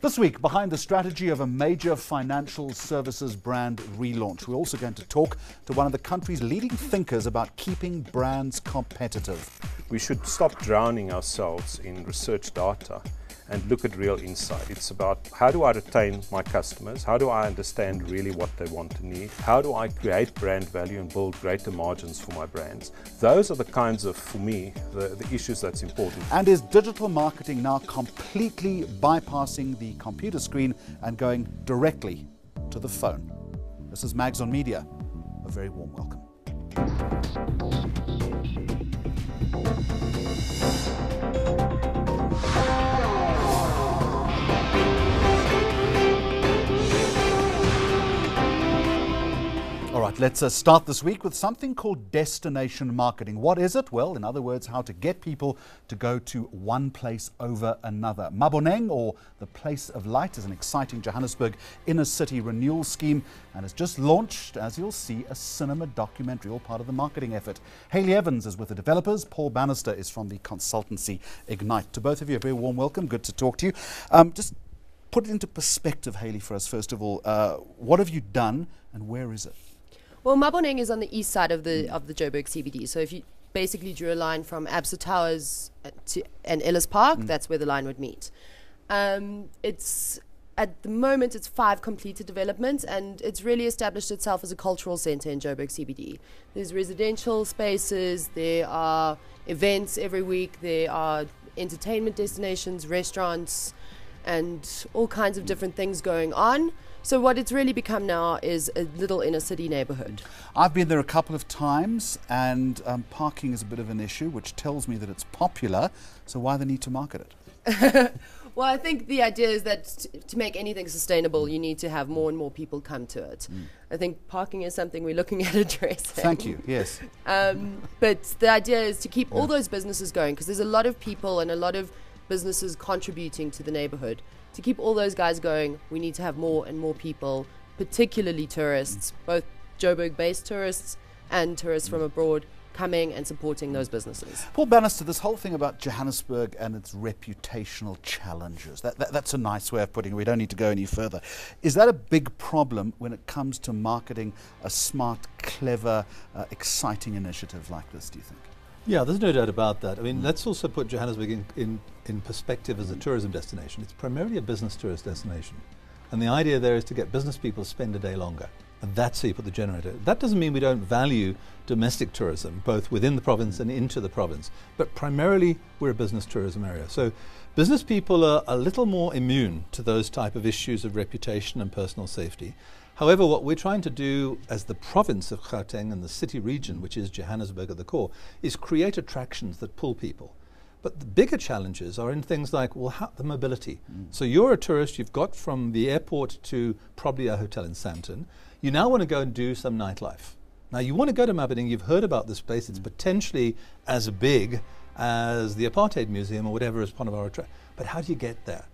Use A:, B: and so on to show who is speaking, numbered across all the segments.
A: This week, behind the strategy of a major financial services brand relaunch, we're also going to talk to one of the country's leading thinkers about keeping brands competitive.
B: We should stop drowning ourselves in research data and look at real insight. It's about how do I retain my customers? How do I understand really what they want and need? How do I create brand value and build greater margins for my brands? Those are the kinds of, for me, the issues that's important.
A: And is digital marketing now completely bypassing the computer screen and going directly to the phone? This is Mags on Media. A very warm welcome. All right, let's start this week with something called destination marketing. What is it? Well, in other words, how to get people to go to one place over another. Maboneng, or the Place of Light, is an exciting Johannesburg inner city renewal scheme and has just launched, as you'll see, a cinema documentary, all part of the marketing effort. Hayleigh Evans is with the developers. Paul Bannister is from the consultancy Ignite. To both of you, a very warm welcome. Good to talk to you. Just put it into perspective, Hayleigh, for us, first of all. What have you done and where is it?
C: Well, Maboneng is on the east side of the Joburg CBD. So if you basically drew a line from Absa Towers and Ellis Park, that's where the line would meet. It's at the moment it's 5 completed developments, and it's really established itself as a cultural centre in Joburg CBD. There's residential spaces, there are events every week, there are entertainment destinations, restaurants, and all kinds of different things going on. So what it's really become now is a little inner city neighbourhood.
A: I've been there a couple of times, and parking is a bit of an issue, which tells me that it's popular. So why the need to market it?
C: Well, I think the idea is that to make anything sustainable, you need to have more and more people come to it. I think parking is something we're looking at addressing.
A: Thank you, yes.
C: But the idea is to keep all those businesses going, because there's a lot of people and a lot of businesses contributing to the neighbourhood. To keep all those guys going, we need to have more and more people, particularly tourists, both Joburg-based tourists and tourists from abroad, coming and supporting those businesses.
A: Paul Bannister, this whole thing about Johannesburg and its reputational challenges, that's a nice way of putting it. We don't need to go any further. Is that a big problem when it comes to marketing a smart, clever, exciting initiative like this, do you think?
D: Yeah, there's no doubt about that. I mean, let's also put Johannesburg in perspective as a tourism destination. It's primarily a business tourist destination. And the idea there is to get business people to spend a day longer. And that's how you put the generator. That doesn't mean we don't value domestic tourism, both within the province and into the province. But primarily, we're a business tourism area. So business people are a little more immune to those type of issues of reputation and personal safety. However, what we're trying to do as the province of Gauteng and the city region, which is Johannesburg at the core, is create attractions that pull people. But the bigger challenges are in things like, well, the mobility. So you're a tourist, you've got from the airport to probably a hotel in Sandton. You now want to go and do some nightlife. Now you want to go to Maboneng, you've heard about this place, it's potentially as big as the Apartheid Museum or whatever is part of our attraction. But how do you get there?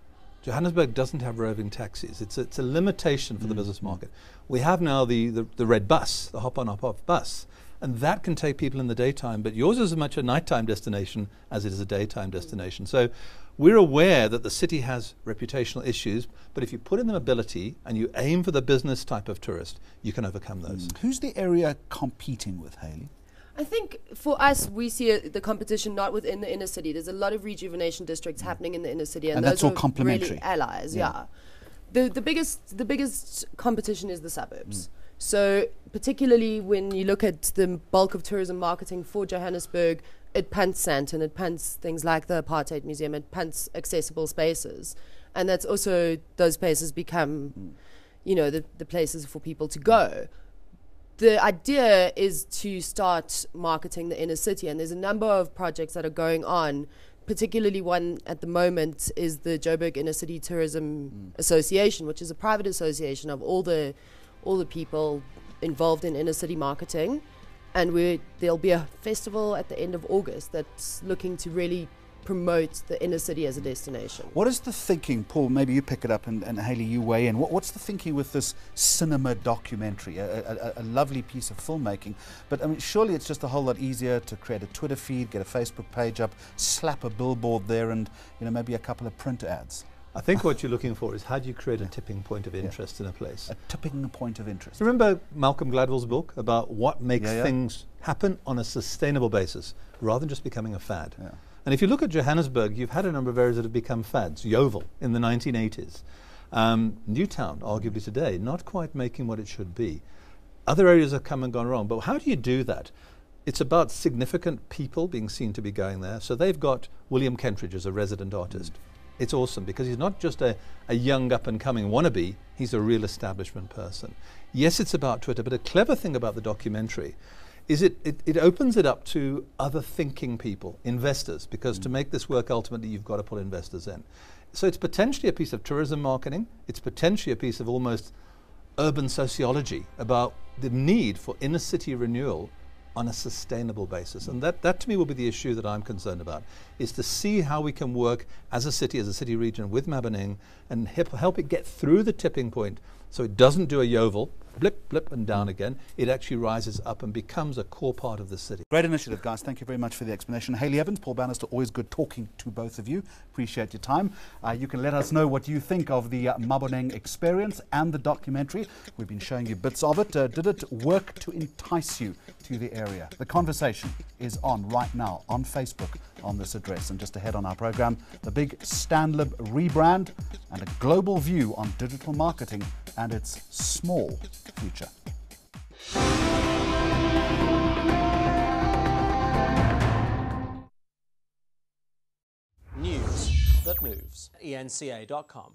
D: Johannesburg doesn't have roving taxis. It's a limitation for the business market. We have now the red bus, the hop-on, hop-off bus, and that can take people in the daytime, but yours is as much a nighttime destination as it is a daytime destination. So we're aware that the city has reputational issues, but if you put in the mobility and you aim for the business type of tourist, you can overcome those.
A: Who's the area competing with, Hayleigh?
C: I think for us, we see the competition not within the inner city. There's a lot of rejuvenation districts happening in the inner city, and
A: that's
C: those
A: all
C: are
A: complementary.
C: Really allies. Yeah. The biggest competition is the suburbs. So particularly when you look at the bulk of tourism marketing for Johannesburg, it punts Sandton, it punts things like the Apartheid Museum, it punts accessible spaces, and that's also those spaces become, you know, the places for people to go. The idea is to start marketing the inner city, and there's a number of projects that are going on. Particularly one at the moment is the Joburg Inner City Tourism Association, which is a private association of all the people involved in inner city marketing. And there'll be a festival at the end of August that's looking to really promote the inner city as a destination.
A: What is the thinking, Paul? Maybe you pick it up, and Hayleigh, you weigh in. What's the thinking with this cinema documentary? A lovely piece of filmmaking, but I mean, surely it's just a whole lot easier to create a Twitter feed, get a Facebook page up, slap a billboard there, and maybe a couple of print ads.
D: I think what you're looking for is how do you create a tipping point of interest in a place?
A: A tipping point of interest.
D: Remember Malcolm Gladwell's book about what makes things happen on a sustainable basis rather than just becoming a fad?
A: Yeah.
D: And if you look at Johannesburg, you've had a number of areas that have become fads. Yeovil in the 1980s. Newtown, arguably today, not quite making what it should be. Other areas have come and gone wrong. But how do you do that? It's about significant people being seen to be going there. So they've got William Kentridge as a resident artist. It's awesome because he's not just a young up-and-coming wannabe, he's a real establishment person. Yes, it's about Twitter, but a clever thing about the documentary is it opens it up to other thinking people, investors, because to make this work ultimately you've got to pull investors in. So it's potentially a piece of tourism marketing, it's potentially a piece of almost urban sociology about the need for inner city renewal on a sustainable basis. And that to me will be the issue that I'm concerned about, is to see how we can work as a city region with Maboneng and help it get through the tipping point so it doesn't do a Yeovil, blip, blip and down again. It actually rises up and becomes a core part of the city.
A: Great initiative, guys. Thank you very much for the explanation. Hayleigh Evans, Paul Bannister, always good talking to both of you. Appreciate your time. You can let us know what you think of the Maboneng experience and the documentary. We've been showing you bits of it. Did it work to entice you to the area? The conversation is on right now on Facebook on this address. And just ahead on our program, the big Stanlib rebrand and a global view on digital marketing and its small future.
E: News that moves. enca.com.